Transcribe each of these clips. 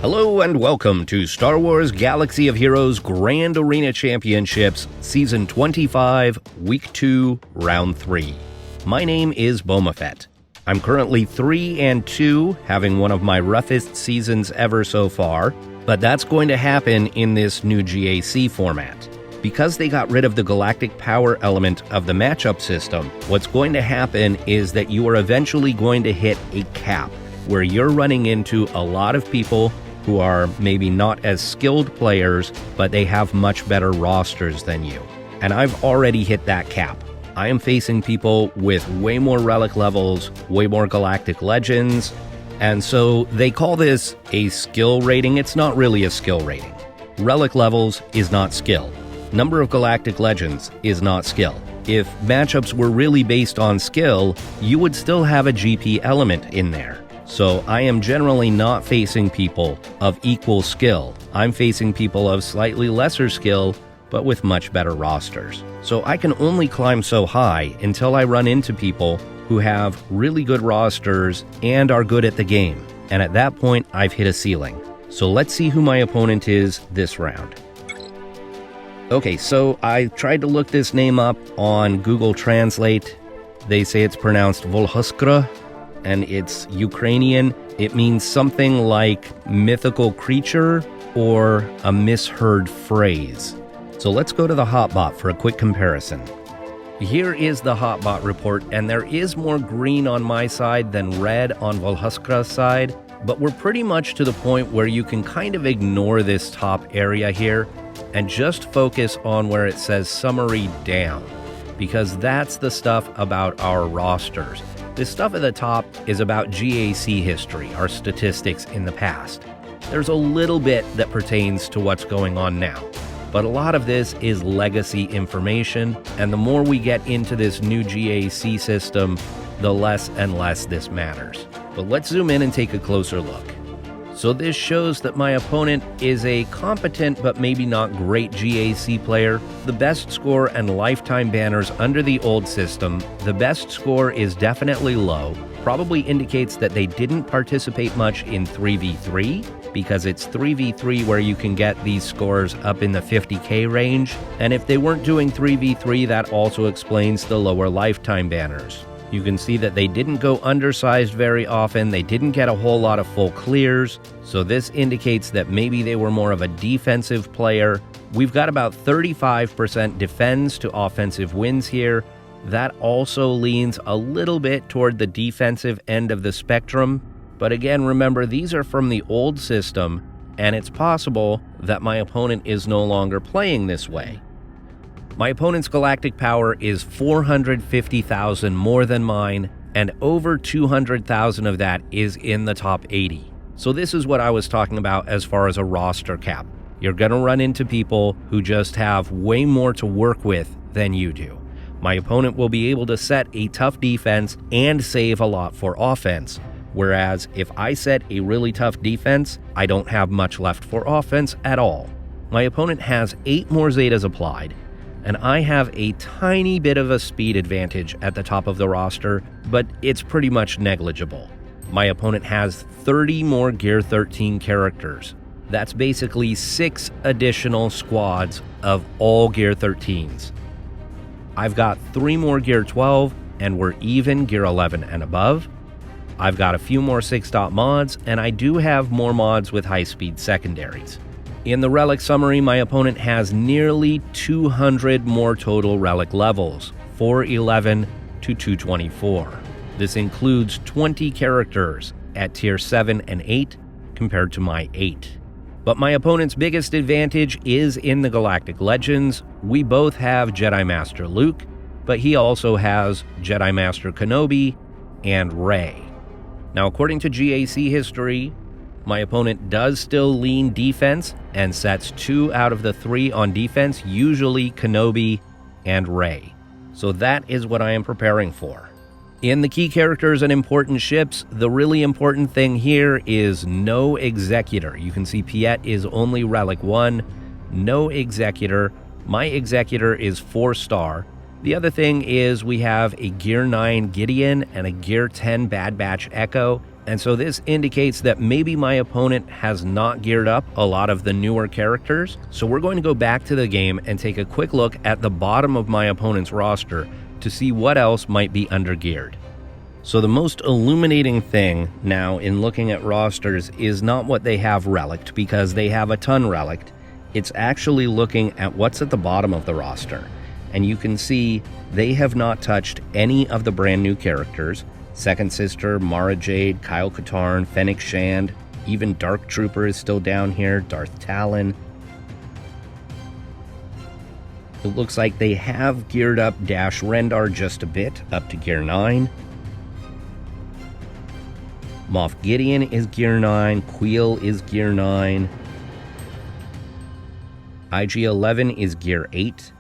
Hello and welcome to Star Wars Galaxy of Heroes Grand Arena Championships, Season 25, Week 2, Round 3. My name is Boma Fett. I'm currently 3-2, having one of my roughest seasons ever so far, but that's going to happen in this new GAC format. Because they got rid of the galactic power element of the matchup system, what's going to happen is that you are eventually going to hit a cap, where you're running into a lot of people who are maybe not as skilled players, but they have much better rosters than you. And I've already hit that cap. I am facing people with way more relic levels, way more galactic legends, and so they call this a skill rating. It's not really a skill rating. Relic levels is not skill. Number of galactic legends is not skill. If matchups were really based on skill, you would still have a GP element in there. So I am generally not facing people of equal skill. I'm facing people of slightly lesser skill, but with much better rosters. So I can only climb so high until I run into people who have really good rosters and are good at the game. And at that point, I've hit a ceiling. So let's see who my opponent is this round. Okay, so I tried to look this name up on Google Translate. They say it's pronounced Vugluskur, and it's Ukrainian. It means something like mythical creature or a misheard phrase. So let's go to the hotbot for a quick comparison. Here is the hotbot report, and there is more green on my side than red on Vugluskur's side, but we're pretty much to the point where you can kind of ignore this top area here and just focus on where it says summary down, because that's the stuff about our rosters. This stuff at the top is about GAC history, our statistics in the past. There's a little bit that pertains to what's going on now, but a lot of this is legacy information, and the more we get into this new GAC system, the less and less this matters. But let's zoom in and take a closer look. So this shows that my opponent is a competent but maybe not great GAC player. The best score and lifetime banners under the old system, the best score is definitely low, probably indicates that they didn't participate much in 3v3, because it's 3v3 where you can get these scores up in the 50k range, and if they weren't doing 3v3, that also explains the lower lifetime banners. You can see that they didn't go undersized very often, they didn't get a whole lot of full clears, so this indicates that maybe they were more of a defensive player. We've got about 35% defense to offensive wins here. That also leans a little bit toward the defensive end of the spectrum, but again, remember, these are from the old system, and it's possible that my opponent is no longer playing this way. My opponent's galactic power is 450,000 more than mine, and over 200,000 of that is in the top 80. So this is what I was talking about as far as a roster cap. You're going to run into people who just have way more to work with than you do. My opponent will be able to set a tough defense and save a lot for offense, whereas if I set a really tough defense, I don't have much left for offense at all. My opponent has 8 more Zetas applied, and I have a tiny bit of a speed advantage at the top of the roster, but it's pretty much negligible. My opponent has 30 more Gear 13 characters. That's basically 6 additional squads of all Gear 13s. I've got 3 more Gear 12, and we're even Gear 11 and above. I've got a few more 6-dot mods, and I do have more mods with high-speed secondaries. In the relic summary, my opponent has nearly 200 more total relic levels, 411 to 224. This includes 20 characters at tier 7 and 8 compared to my 8. But my opponent's biggest advantage is in the galactic legends. We both have Jedi Master Luke, but he also has Jedi Master Kenobi and Rey. Now, according to GAC history, my opponent does still lean defense and sets 2 out of the 3 on defense, usually Kenobi and Rey. So that is what I am preparing for. In the key characters and important ships, the really important thing here is no Executor. You can see Piet is only Relic 1, no Executor. My Executor is 4-star. The other thing is we have a Gear 9 Gideon and a Gear 10 Bad Batch Echo, And so this indicates that maybe my opponent has not geared up a lot of the newer characters. So we're going to go back to the game and take a quick look at the bottom of my opponent's roster to see what else might be undergeared. So the most illuminating thing now in looking at rosters is not what they have relicked, because they have a ton relicked. It's actually looking at what's at the bottom of the roster. And you can see they have not touched any of the brand new characters. Second Sister, Mara Jade, Kyle Katarn, Fennec Shand, even Dark Trooper is still down here, Darth Talon. It looks like they have geared up Dash Rendar just a bit, up to Gear 9. Moff Gideon is Gear 9, Queel is Gear 9. IG-11 is Gear 8.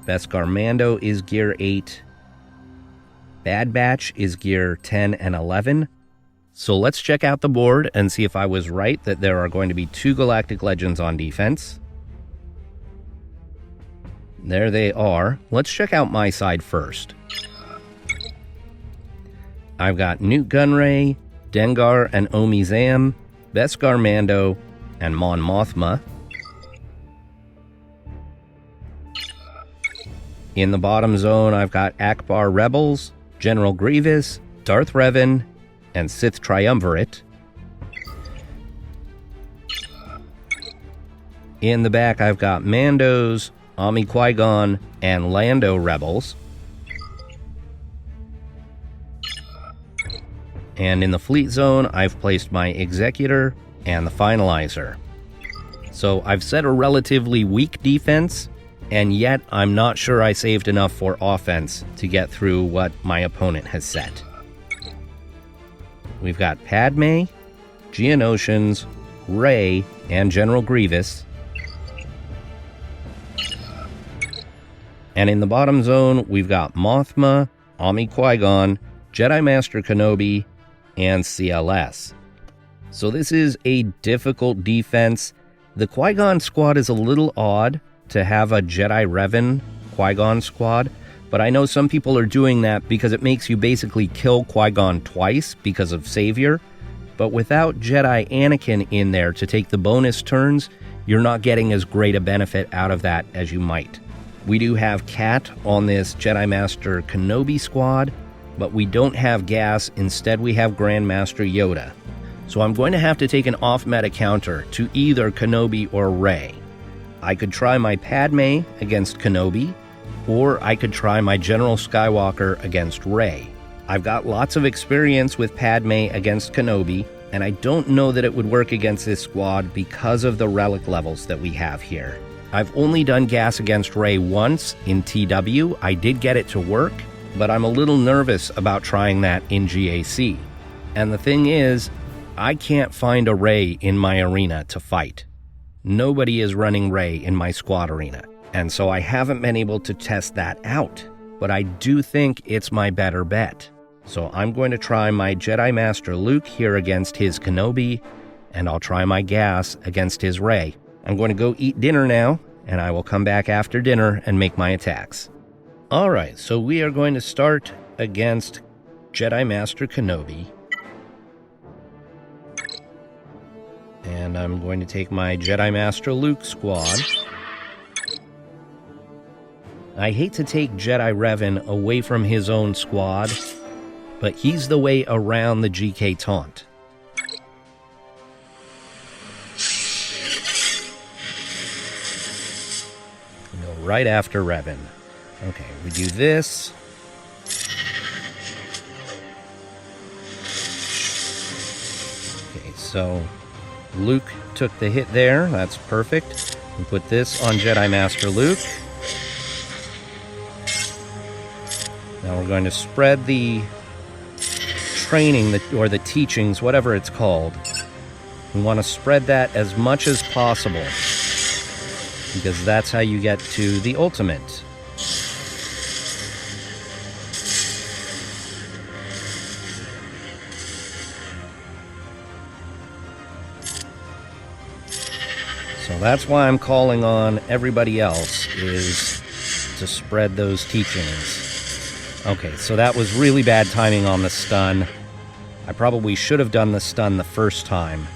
Beskar Mando is Gear 8. Bad Batch is Gear 10 and 11. So let's check out the board and see if I was right that there are going to be 2 Galactic Legends on defense. There they are. Let's check out my side first. I've got Newt Gunray, Dengar and Omi Zam, Beskar Mando, and Mon Mothma. In the bottom zone, I've got Akbar Rebels, General Grievous, Darth Revan, and Sith Triumvirate. In the back, I've got Mandos, Ami Qui-Gon, and Lando Rebels. And in the fleet zone, I've placed my Executor and the Finalizer. So I've set a relatively weak defense, and yet I'm not sure I saved enough for offense to get through what my opponent has set. We've got Padme, Geonosians, Rey, and General Grievous. And in the bottom zone, we've got Mothma, Ami Qui-Gon, Jedi Master Kenobi, and CLS. So this is a difficult defense. The Qui-Gon squad is a little odd to have a Jedi Revan Qui-Gon squad, but I know some people are doing that because it makes you basically kill Qui-Gon twice because of Savior. But without Jedi Anakin in there to take the bonus turns, you're not getting as great a benefit out of that as you might. We do have Cat on this Jedi Master Kenobi squad, but we don't have Gas. Instead, we have Grandmaster Yoda. So I'm going to have to take an off-meta counter to either Kenobi or Rey. I could try my Padme against Kenobi, or I could try my General Skywalker against Rey. I've got lots of experience with Padme against Kenobi, and I don't know that it would work against this squad because of the relic levels that we have here. I've only done Gas against Rey once in TW. I did get it to work, but I'm a little nervous about trying that in GAC. And the thing is, I can't find a Rey in my arena to fight. Nobody is running Rey in my squad arena, and so I haven't been able to test that out, but I do think it's my better bet. So I'm going to try my Jedi Master Luke here against his Kenobi, and I'll try my Gas against his Rey. I'm going to go eat dinner now, and I will come back after dinner and make my attacks. Alright, so we are going to start against Jedi Master Kenobi. And I'm going to take my Jedi Master Luke squad. I hate to take Jedi Revan away from his own squad, but he's the way around the GK taunt. Go right after Revan. Okay, we do this. Okay, so Luke took the hit there. That's perfect. We put this on Jedi Master Luke. Now we're going to spread the training, or the teachings, whatever it's called. We want to spread that as much as possible, because that's how you get to the ultimate. So that's why I'm calling on everybody else, is to spread those teachings. Okay, so that was really bad timing on the stun. I probably should have done the stun the first time.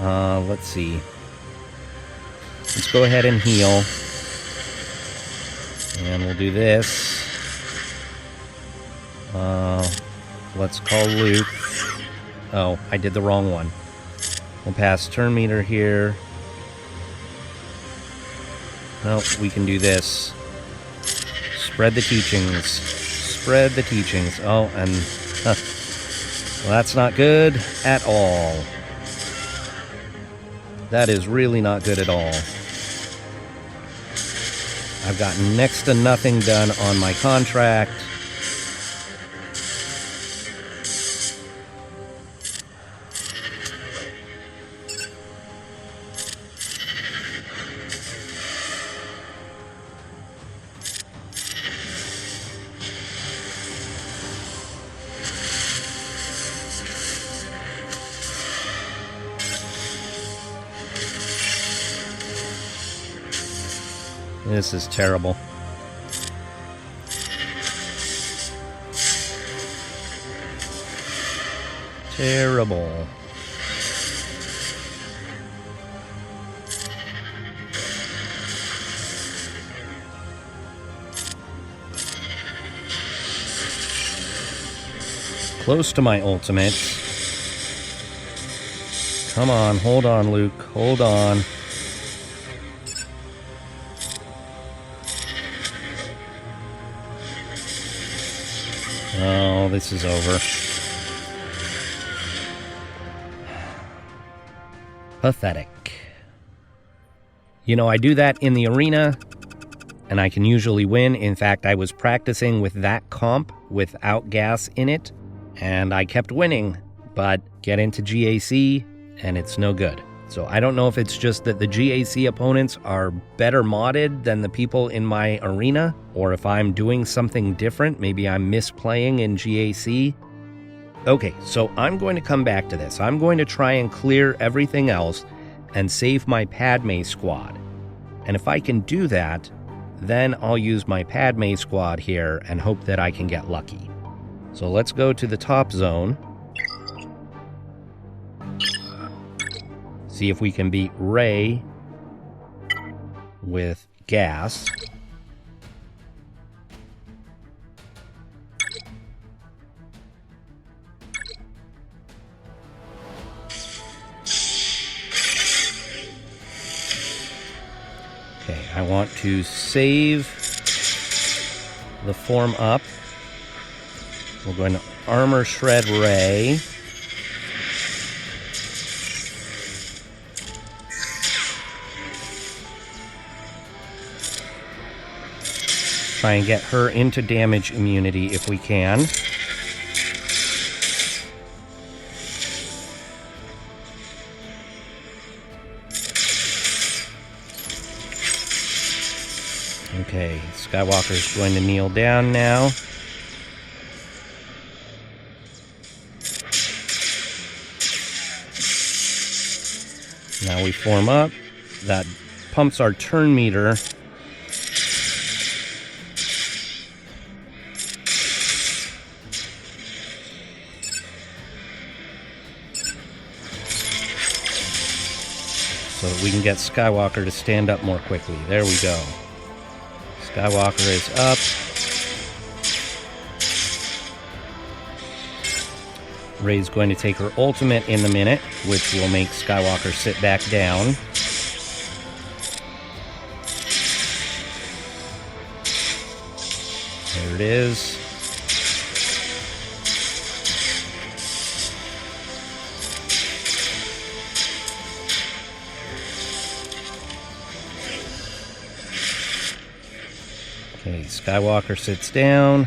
Let's see. Let's go ahead and heal. And we'll do this. Let's call Luke. Oh, I did the wrong one. We'll pass turn meter here. No, we can do this. Spread the teachings. Spread the teachings. Oh, and... well, that's not good at all. That is really not good at all. I've got next to nothing done on my contract. This is terrible. Terrible. Close to my ultimate. Come on, hold on, Luke. Hold on. Oh, this is over. Pathetic. You know, I do that in the arena, and I can usually win. In fact, I was practicing with that comp without gas in it, and I kept winning, but get into GAC, and it's no good. So I don't know if it's just that the GAC opponents are better modded than the people in my arena, or if I'm doing something different. Maybe I'm misplaying in GAC. Okay, so I'm going to come back to this. I'm going to try and clear everything else and save my Padme squad. And if I can do that, then I'll use my Padme squad here and hope that I can get lucky. So let's go to the top zone. See if we can beat Rey with gas. Okay, I want to save the form up. We're going to armor shred Rey. Try and get her into damage immunity if we can. Okay, Skywalker's going to kneel down now. Now we form up. That pumps our turn meter. So that we can get Skywalker to stand up more quickly. There we go. Skywalker is up. Rey's going to take her ultimate in a minute, which will make Skywalker sit back down. There it is. Okay, Skywalker sits down.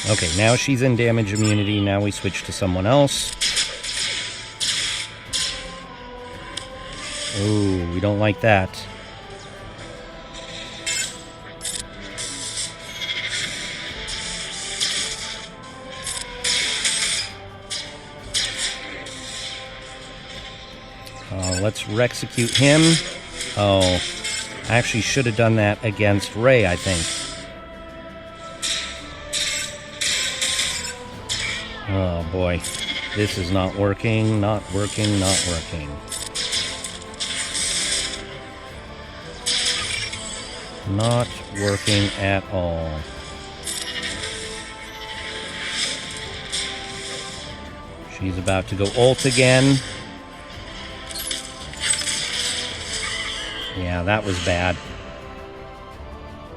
Okay, now she's in damage immunity. Now we switch to someone else. Ooh, we don't like that. let's execute him. Oh, I actually should have done that against Ray, I think. Oh boy, this is not working, not working, not working. Not working at all. She's about to go ult again. Yeah, that was bad.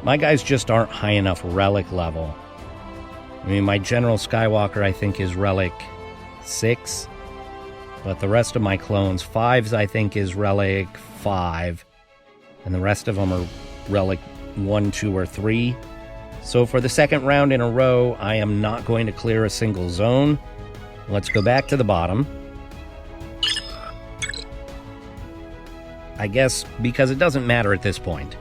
My guys just aren't high enough relic level. I mean, my General Skywalker, I think, is relic 6. But the rest of my clones, 5s, I think, is relic 5. And the rest of them are relic 1, 2, or 3. So for the second round in a row, I am not going to clear a single zone. Let's go back to the bottom. I guess because it doesn't matter at this point,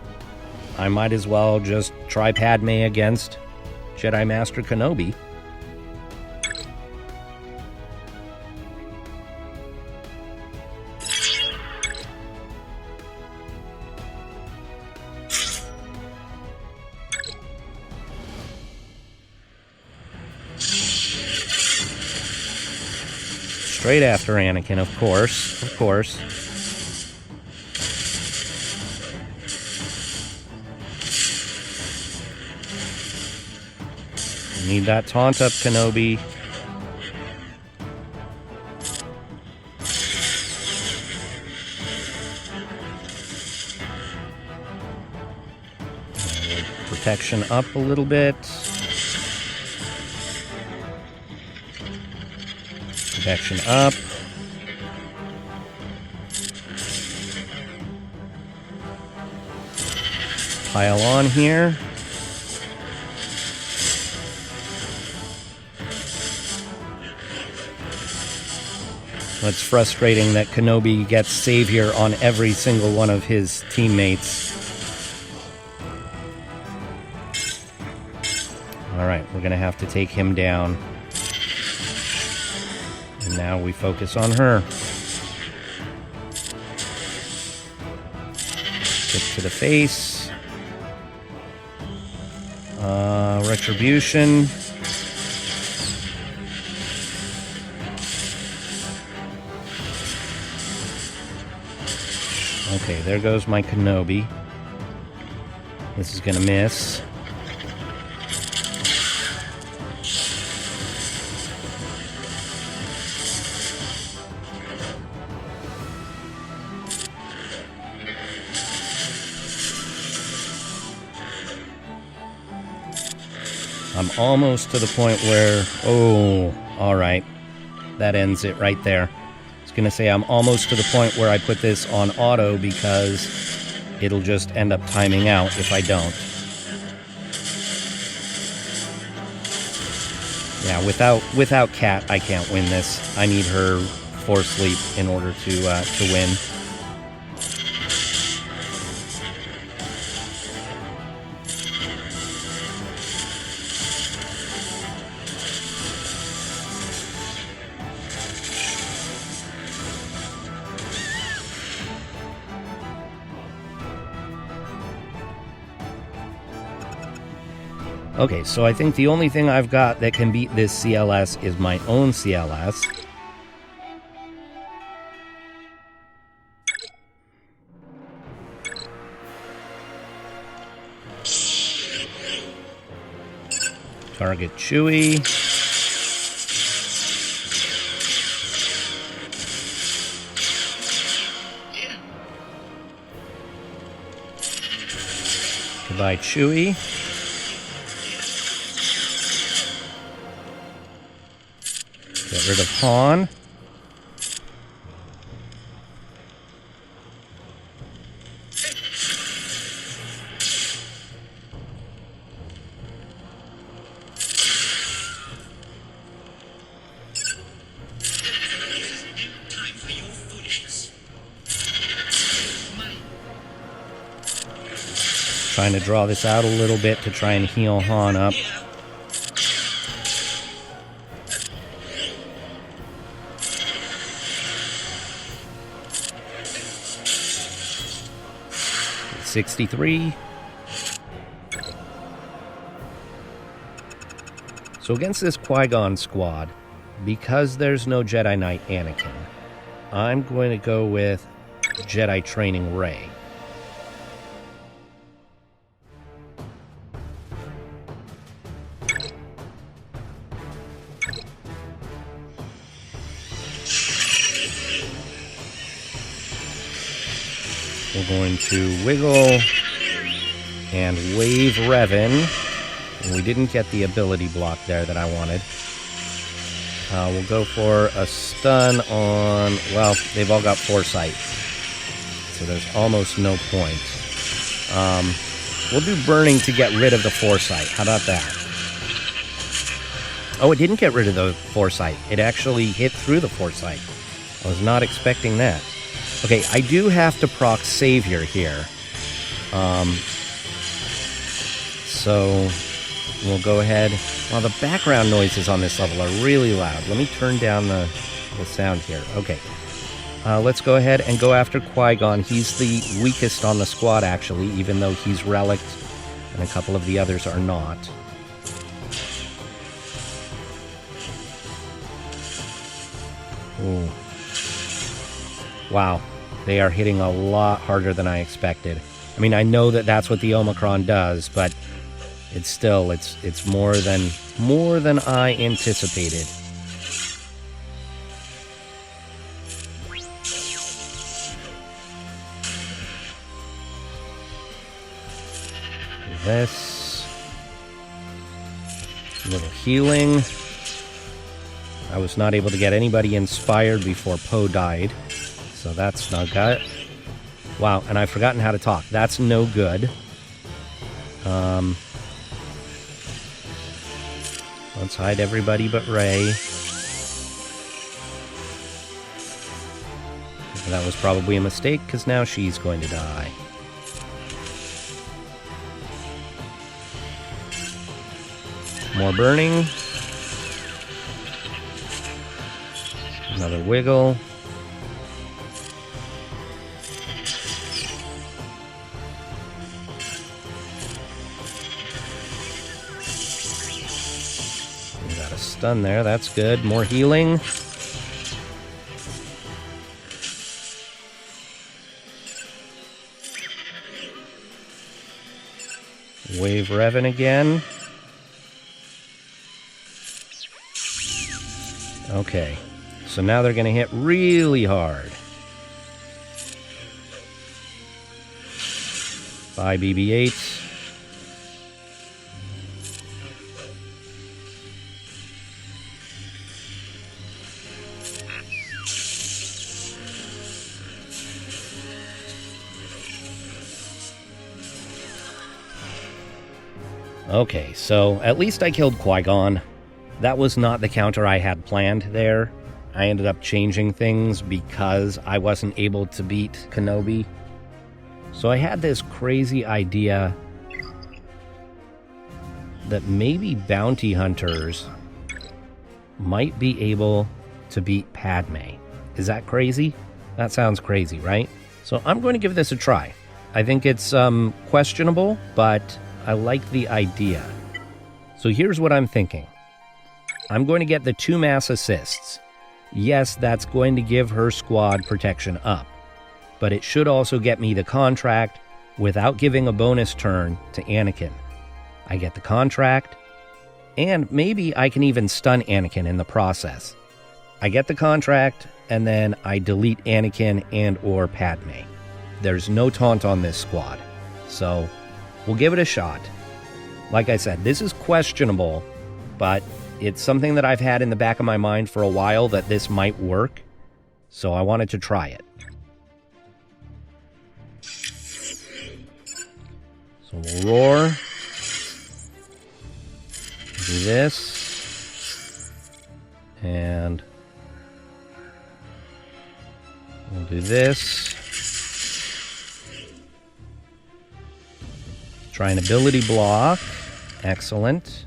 I might as well just try Padme against Jedi Master Kenobi. Straight after Anakin, of course. Of course. Need that taunt up, Kenobi. Protection up a little bit. Protection up. Pile on here. It's frustrating that Kenobi gets Savior on every single one of his teammates. Alright, we're going to have to take him down. And now we focus on her. Kick to the face. Retribution. Okay, there goes my Kenobi. This is gonna miss. I'm almost to the point where... Oh, alright. That ends it right there. I was going to say I'm almost to the point where I put this on auto because it'll just end up timing out if I don't. Yeah, without Cat, I can't win this. I need her Force Sleep in order to win. Okay, so I think the only thing I've got that can beat this CLS is my own CLS. Target Chewie. Goodbye, Chewie. Get rid of Han. Trying to draw this out a little bit to try and heal Han up. 63. So against this Qui-Gon squad, because there's no Jedi Knight Anakin, I'm going to go with Jedi Training Rey. We're going to wiggle and wave Revan. We didn't get the ability block there that I wanted. We'll go for a stun on... Well, they've all got Foresight, so there's almost no point. We'll do Burning to get rid of the Foresight. How about that? Oh, it didn't get rid of the Foresight. It actually hit through the Foresight. I was not expecting that. Okay, I do have to proc Savior here. So we'll go ahead. Well, the background noises on this level are really loud. Let me turn down the sound here. Okay. Let's go ahead and go after Qui-Gon. He's the weakest on the squad, actually, even though he's relicked, and a couple of the others are not. Ooh. Wow. They are hitting a lot harder than I expected. I mean, I know that that's what the Omicron does, but it's still, it's more than I anticipated. This little healing. I was not able to get anybody inspired before Poe died, so that's not good. Wow, and I've forgotten how to talk. That's no good. Let's hide everybody but Rey. That was probably a mistake, because now she's going to die. More burning. Another wiggle. We got a stun there, that's good. More healing. Wave Revan again. Okay, so now they're going to hit really hard. 5 BB-8s. Okay, so at least I killed Qui-Gon. That was not the counter I had planned there. I ended up changing things because I wasn't able to beat Kenobi. So I had this crazy idea that maybe bounty hunters might be able to beat Padme. Is that crazy? That sounds crazy, right? So I'm going to give this a try. I think it's questionable, but I like the idea. So here's what I'm thinking. I'm going to get the 2 mass assists. Yes, that's going to give her squad protection up, but it should also get me the contract without giving a bonus turn to Anakin. I get the contract, and maybe I can even stun Anakin in the process. I get the contract, and then I delete Anakin and or Padme. There's no taunt on this squad, so we'll give it a shot. Like I said, this is questionable, but it's something that I've had in the back of my mind for a while that this might work, so I wanted to try it. So we'll roar. Do this. And we'll do this. Try an ability block. Excellent.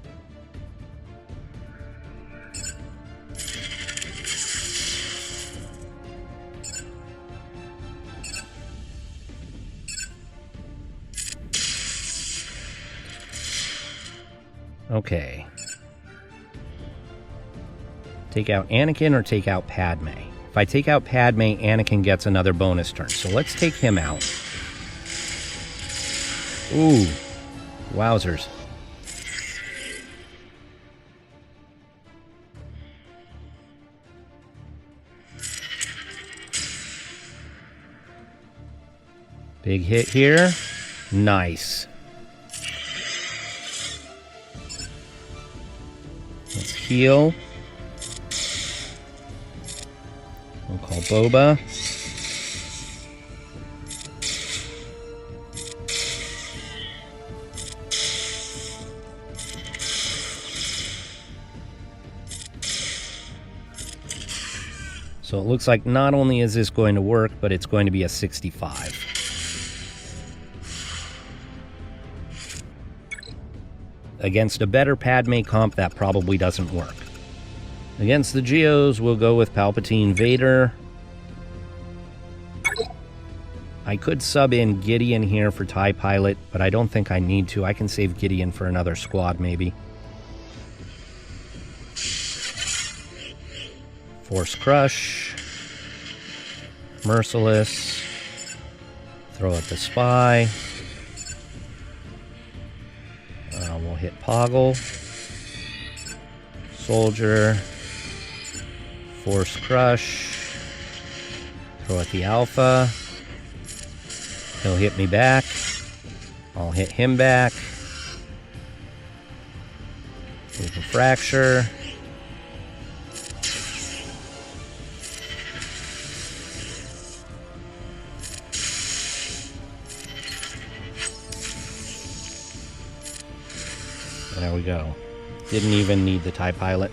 Okay. Take out Anakin or take out Padme? If I take out Padme, Anakin gets another bonus turn. So let's take him out. Ooh. Wowzers. Big hit here. Nice. Let's heal. We'll call Boba. So it looks like not only is this going to work, but it's going to be a 65. Against a better Padme comp, that probably doesn't work. Against the Geos, we'll go with Palpatine Vader. I could sub in Gideon here for TIE Pilot, but I don't think I need to. I can save Gideon for another squad, maybe. Force Crush. Merciless. Throw out the Spy. We'll hit Poggle. Soldier. Force Crush. Throw at the Alpha. He'll hit me back. I'll hit him back. With a Fracture. There we go. Didn't even need the TIE Pilot.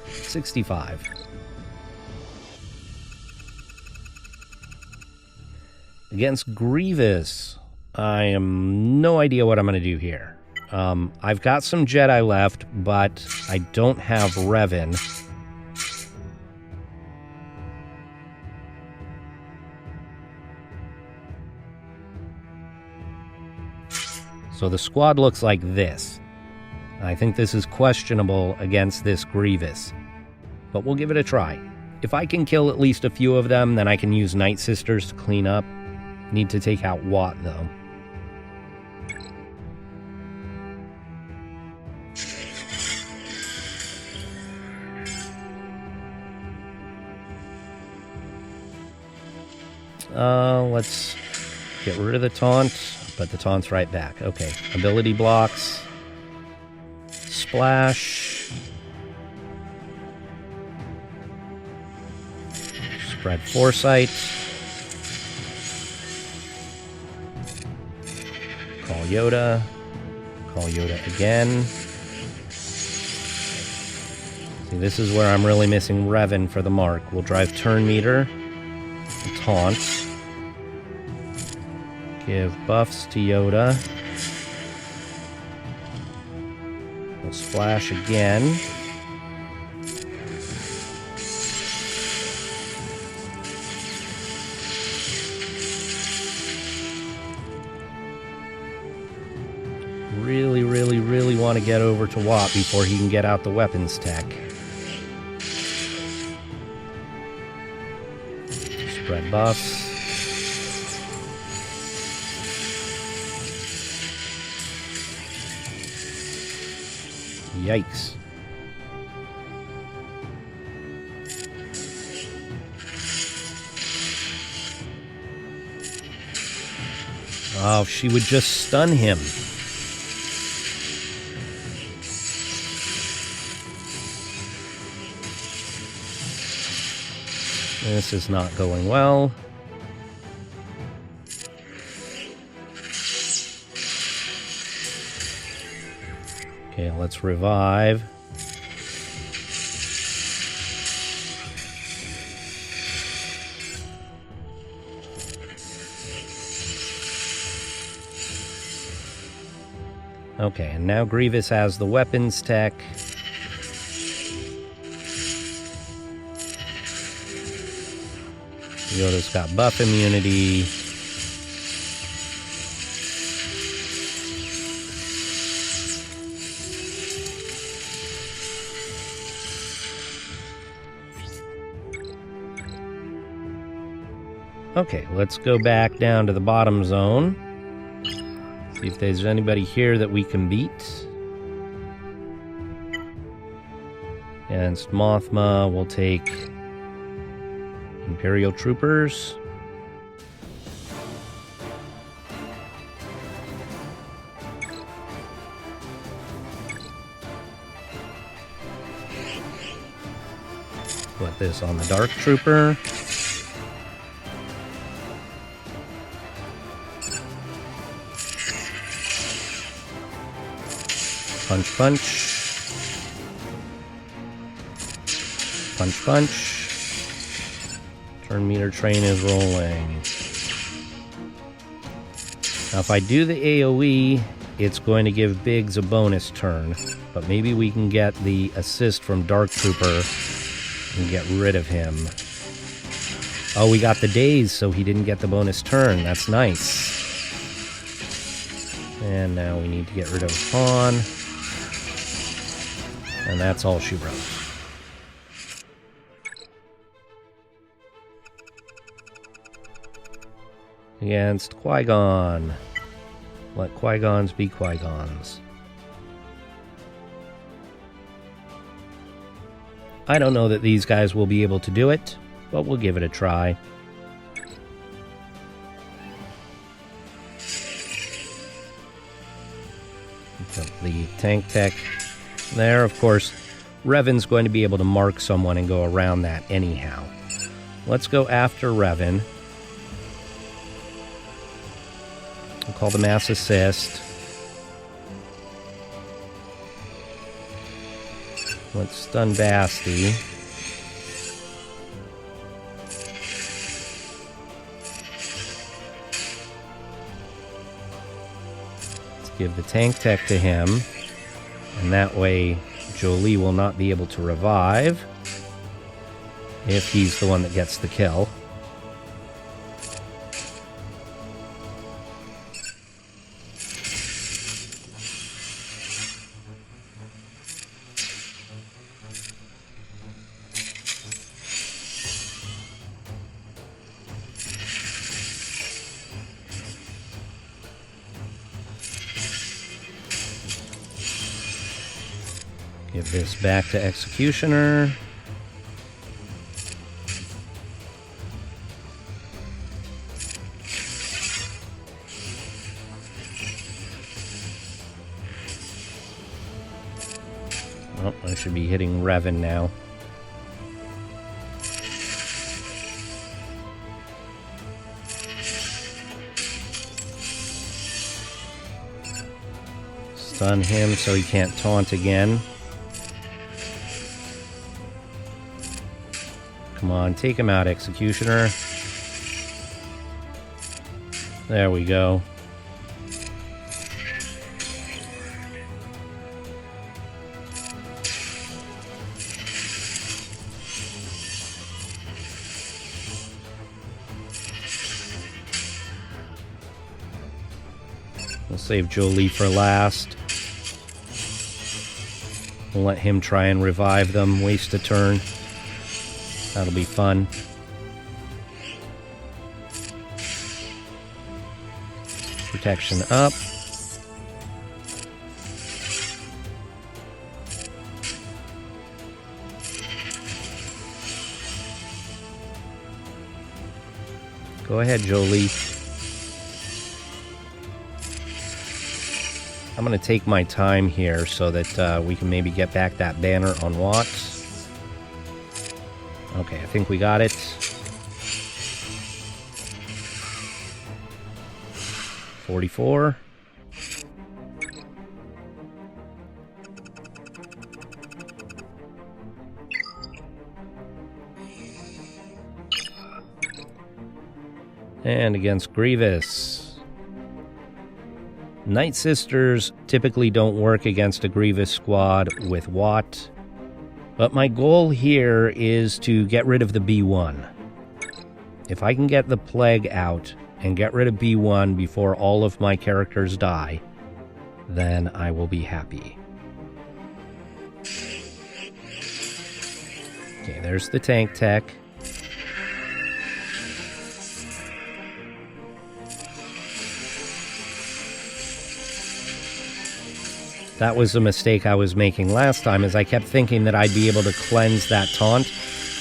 65. Against Grievous, I am no idea what I'm going to do here. I've got some Jedi left, but I don't have Revan. So the squad looks like this. I think this is questionable against this Grievous, but we'll give it a try. If I can kill at least a few of them, then I can use Night Sisters to clean up. Need to take out Watt, though. Let's get rid of the taunt, but the taunt's right back. Okay, ability blocks. Splash. Spread Foresight. Call Yoda. Call Yoda again. See, this is where I'm really missing Revan for the mark. We'll drive Turn Meter. Taunt. Give buffs to Yoda. We'll splash again. Really want to get over to Watt before he can get out the weapons tech. Spread buffs. Yikes. Oh, if she would just stun him. This is not going well. Okay, let's revive. Okay, and now Grievous has the weapons tech. Yoda's got buff immunity. Okay, let's go back down to the bottom zone. See if there's anybody here that we can beat. Against Mothma, we'll take Imperial Troopers. Put this on the Dark Trooper. Punch, punch. Punch, punch. Turn meter train is rolling. Now, if I do the AoE, it's going to give Biggs a bonus turn. But maybe we can get the assist from Dark Trooper and get rid of him. Oh, we got the daze, so he didn't get the bonus turn. That's nice. And now we need to get rid of Han. And that's all she wrote. Against Qui-Gon. Let Qui-Gons be Qui-Gons. I don't know that these guys will be able to do it, but we'll give it a try. Put the tank tech there. Of course, Revan's going to be able to mark someone and go around that anyhow. Let's go after Revan. We'll call the mass assist. Let's stun Basti. Let's give the tank tech to him. And that way, Jolie will not be able to revive if he's the one that gets the kill. Give this back to Executioner. Oh, I should be hitting Revan now. Stun him so he can't taunt again. Come on, take him out, Executioner. There we go. We'll save Jolie for last. We'll let him try and revive them, waste a turn. That'll be fun. Protection up. Go ahead, Jolie. I'm going to take my time here so that we can maybe get back that banner on Watts. Okay, I think we got it. $44. And against Grievous. Night Sisters typically don't work against a Grievous squad with Watt. But my goal here is to get rid of the B1. If I can get the Plague out and get rid of B1 before all of my characters die, then I will be happy. Okay, there's the tank tech. That was a mistake I was making last time, as I kept thinking that I'd be able to cleanse that taunt.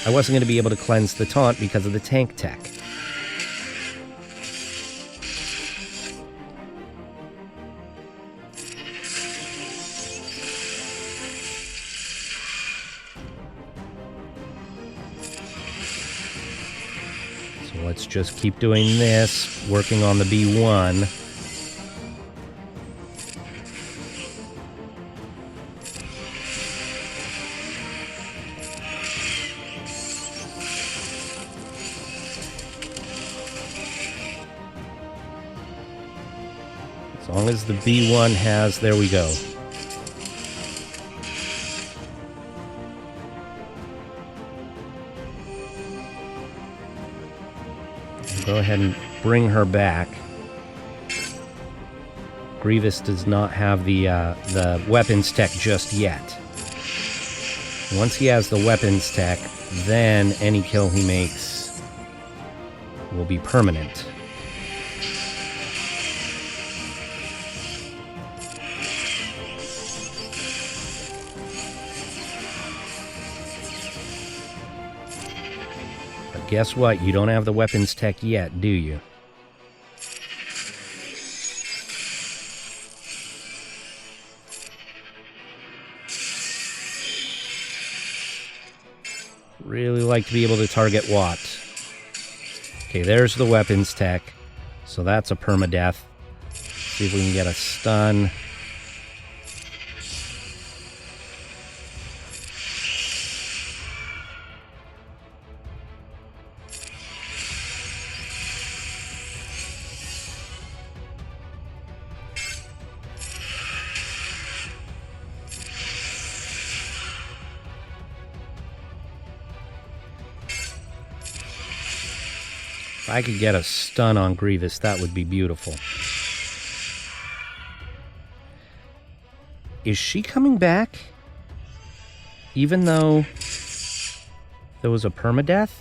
I wasn't going to be able to cleanse the taunt because of the tank tech. So let's just keep doing this, working on the B1. As long as the B1 has, there we go. I'll go ahead and bring her back. Grievous does not have the weapons tech just yet. Once he has the weapons tech, then any kill he makes will be permanent. Guess what? You don't have the weapons tech yet, do you? Really like to be able to target Watt. Okay, there's the weapons tech. So that's a permadeath. See if we can get a stun. If I could get a stun on Grievous, that would be beautiful. Is she coming back? Even though there was a permadeath?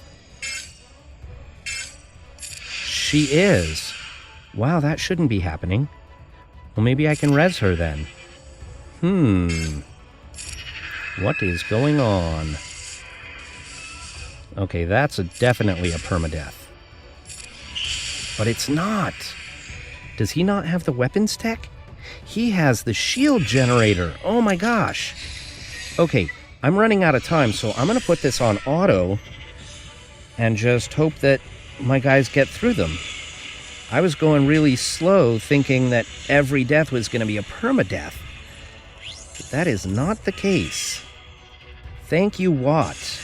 She is. Wow, that shouldn't be happening. Well, maybe I can res her then. What is going on? Okay, that's definitely a permadeath. But it's not. Does he not have the weapons tech? He has the shield generator. Oh my gosh. Okay, I'm running out of time, so I'm going to put this on auto and just hope that my guys get through them. I was going really slow thinking that every death was going to be a permadeath. But that is not the case. Thank you, Watt.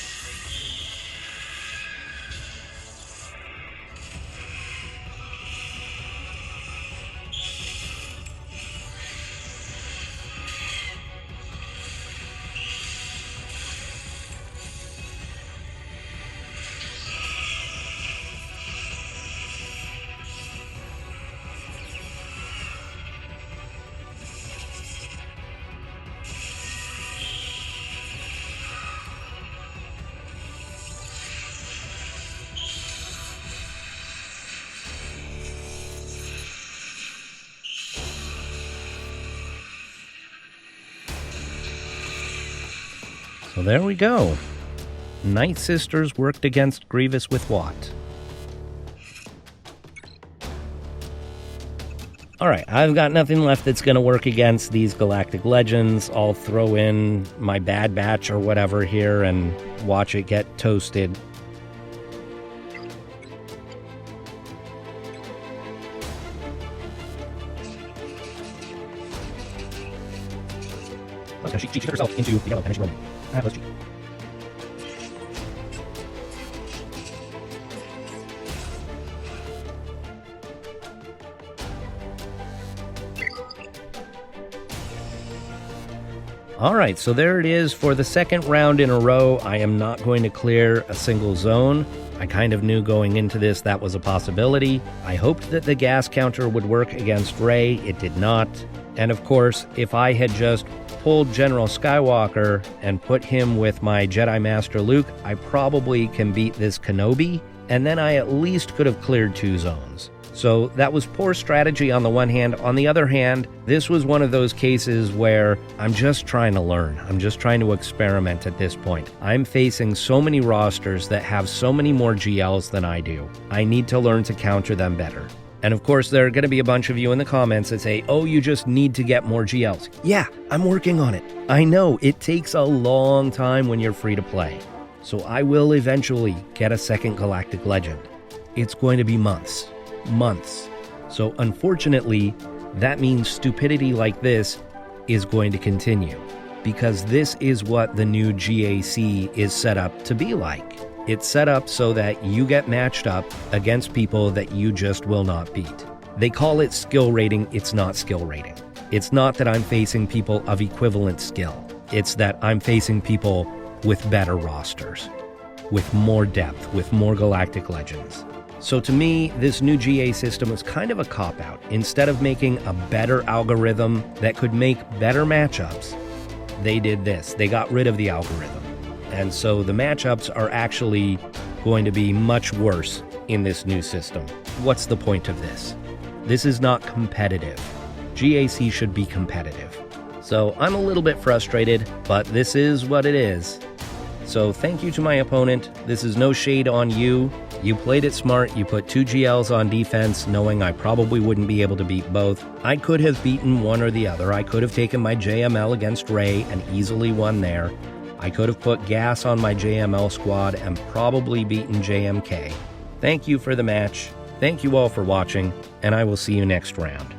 So there we go. Night Sisters worked against Grievous with Watt. Alright, I've got nothing left that's going to work against these Galactic Legends. I'll throw in my Bad Batch or whatever here and watch it get toasted. She cheated herself into the yellow, and she rolled. Let's cheat. Alright, so there it is. For the second round in a row, I am not going to clear a single zone. I kind of knew going into this that was a possibility. I hoped that the gas counter would work against Rey. It did not. And of course, if I had just pulled General Skywalker and put him with my Jedi Master Luke, I probably can beat this Kenobi, and then I at least could have cleared 2 zones. So that was poor strategy on the one hand. On the other hand, this was one of those cases where I'm just trying to learn. I'm just trying to experiment at this point. I'm facing so many rosters that have so many more GLs than I do. I need to learn to counter them better. And of course, there are going to be a bunch of you in the comments that say, oh, you just need to get more GLs. Yeah, I'm working on it. I know, it takes a long time when you're free to play. So I will eventually get a second Galactic Legend. It's going to be months. So unfortunately, that means stupidity like this is going to continue, because this is what the new GAC is set up to be like. It's set up so that you get matched up against people that you just will not beat. They call it skill rating. It's not skill rating. It's not that I'm facing people of equivalent skill. It's that I'm facing people with better rosters, with more depth, with more Galactic Legends. So to me, this new GA system is kind of a cop-out. Instead of making a better algorithm that could make better matchups, they did this. They got rid of the algorithm. And so the matchups are actually going to be much worse in this new system. What's the point of this? This is not competitive. GAC should be competitive. So I'm a little bit frustrated, but this is what it is. So thank you to my opponent. This is no shade on you. You played it smart. You put 2 GLs on defense, knowing I probably wouldn't be able to beat both. I could have beaten one or the other. I could have taken my JML against Ray and easily won there. I could have put gas on my JML squad and probably beaten JMK. Thank you for the match. Thank you all for watching, and I will see you next round.